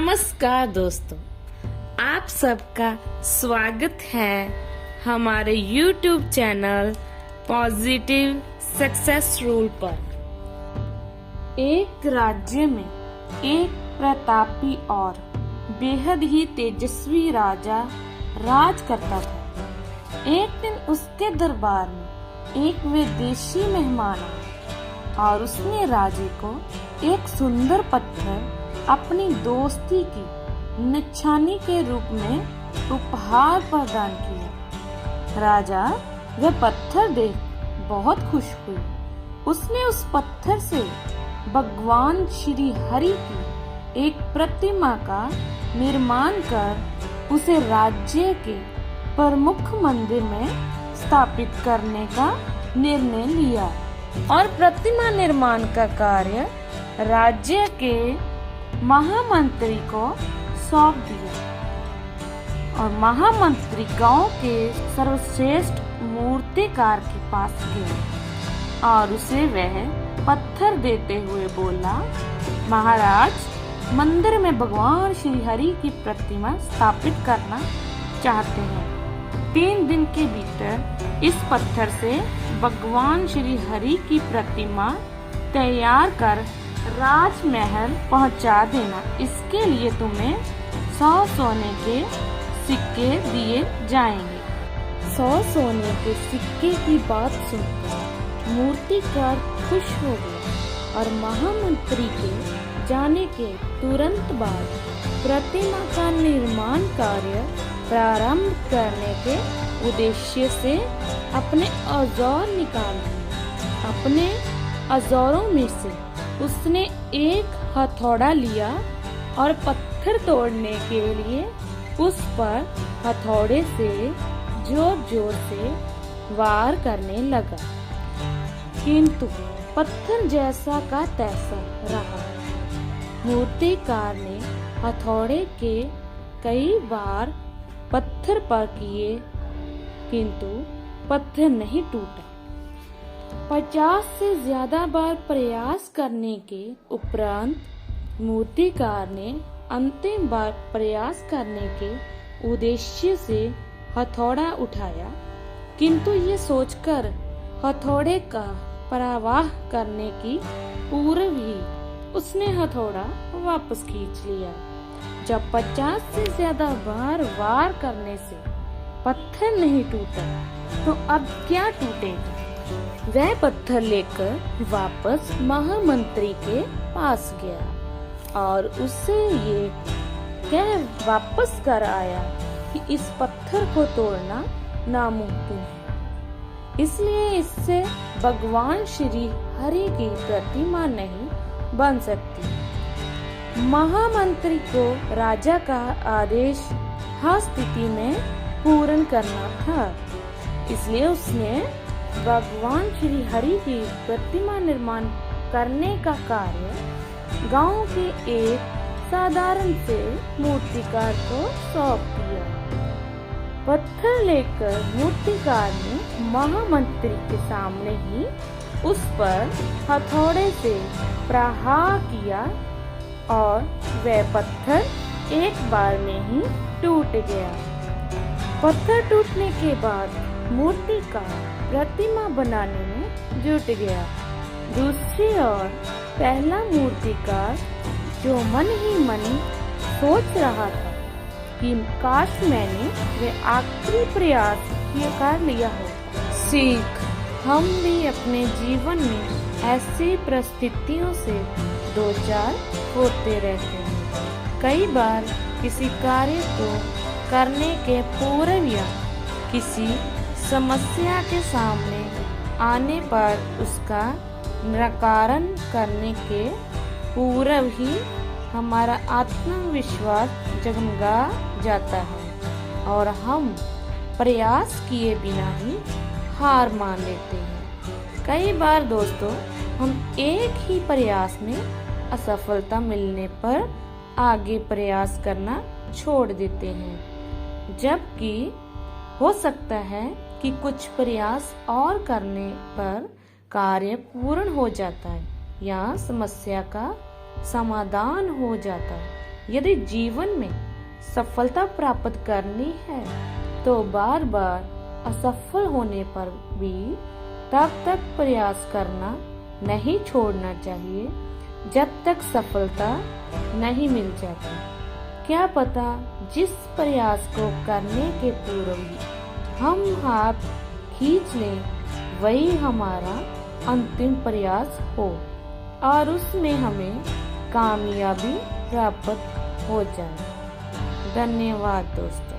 नमस्कार दोस्तों, आप सबका स्वागत है हमारे YouTube channel positive success rule पर। एक राज्य में एक प्रतापी और बेहद ही तेजस्वी राजा राज करता था। एक दिन उसके दरबार में एक विदेशी मेहमान आया और उसने राजे को एक सुंदर पत्थर अपनी दोस्ती की निशानी के रूप में उपहार प्रदान किया। राजा वह पत्थर देख बहुत खुश हुई। उसने उस पत्थर से भगवान श्री हरि की एक प्रतिमा का निर्माण कर उसे राज्य के प्रमुख मंदिर में स्थापित करने का निर्णय लिया और प्रतिमा निर्माण का कार्य राज्य के महामंत्री को सौंप दिया और महामंत्री गांव के सर्वश्रेष्ठ मूर्तिकार के पास गया और उसे वह पत्थर देते हुए बोला, महाराज, मंदिर में भगवान श्री हरि की प्रतिमा स्थापित करना चाहते हैं। 3 दिन के भीतर इस पत्थर से भगवान श्री हरि की प्रतिमा तैयार कर राजमहल पहुंचा देना। इसके लिए तुम्हें 100 सोने के सिक्के दिए जाएंगे। 100 सोने के सिक्के की बात सुनकर मूर्तिकार खुश हो गया और महामंत्री के जाने के तुरंत बाद प्रतिमा का निर्माण कार्य प्रारंभ करने के उद्देश्य से अपने औजार निकाल लिए। अपने औजारों में से उसने एक हथौड़ा लिया और पत्थर तोड़ने के लिए उस पर हथौड़े से जोर जोर से वार करने लगा, किंतु पत्थर जैसा का तैसा रहा। मूर्तिकार ने हथौड़े के कई बार पत्थर पर किए, किंतु पत्थर नहीं टूटा। 50 से ज्यादा बार प्रयास करने के उपरांत मूर्तिकार ने अंतिम बार प्रयास करने के उद्देश्य से हथौड़ा उठाया, किंतु ये सोचकर हथौड़े का प्रवाह करने की पूर्व ही उसने हथौड़ा वापस खींच लिया। जब 50 से ज्यादा बार वार करने से पत्थर नहीं टूटा, तो अब क्या टूटेगा? वह पत्थर लेकर वापस महामंत्री के पास गया और उससे ये कह वापस कर आया कि इस पत्थर को तोड़ना नामुमकिन है, इसलिए इससे भगवान श्री हरि की प्रतिमा नहीं बन सकती। महामंत्री को राजा का आदेश हर स्थिति में पूर्ण करना था, इसलिए उसने भगवान श्री हरि की प्रतिमा निर्माण करने का कार्य गांव के एक साधारण से मूर्तिकार को सौंप दिया। पत्थर लेकर मूर्तिकार ने महामंत्री के सामने ही उस पर हथौड़े से प्रहार किया और वह पत्थर एक बार में ही टूट गया। पत्थर टूटने के बाद मूर्तिकार प्रतिमा बनाने में जुट गया। दूसरी ओर पहला मूर्तिकार जो मन ही मन सोच रहा था कि काश मैंने वह आखिरी प्रयास कर लिया हो। सीख, हम भी अपने जीवन में ऐसी परिस्थितियों से दो चार होते रहते हैं। कई बार किसी कार्य को करने के पूर्व या किसी समस्या के सामने आने पर उसका निराकरण करने के पूर्व ही हमारा आत्मविश्वास जगमगा जाता है और हम प्रयास किए बिना ही हार मान लेते हैं। कई बार दोस्तों, हम एक ही प्रयास में असफलता मिलने पर आगे प्रयास करना छोड़ देते हैं, जबकि हो सकता है कि कुछ प्रयास और करने पर कार्य पूर्ण हो जाता है या समस्या का समाधान हो जाता है। यदि जीवन में सफलता प्राप्त करनी है तो बार बार असफल होने पर भी तब तक प्रयास करना नहीं छोड़ना चाहिए जब तक सफलता नहीं मिल जाती। क्या पता जिस प्रयास को करने के पूर्व ही हम हाथ खींच लें वही हमारा अंतिम प्रयास हो और उसमें हमें कामयाबी प्राप्त हो जाए। धन्यवाद दोस्तों।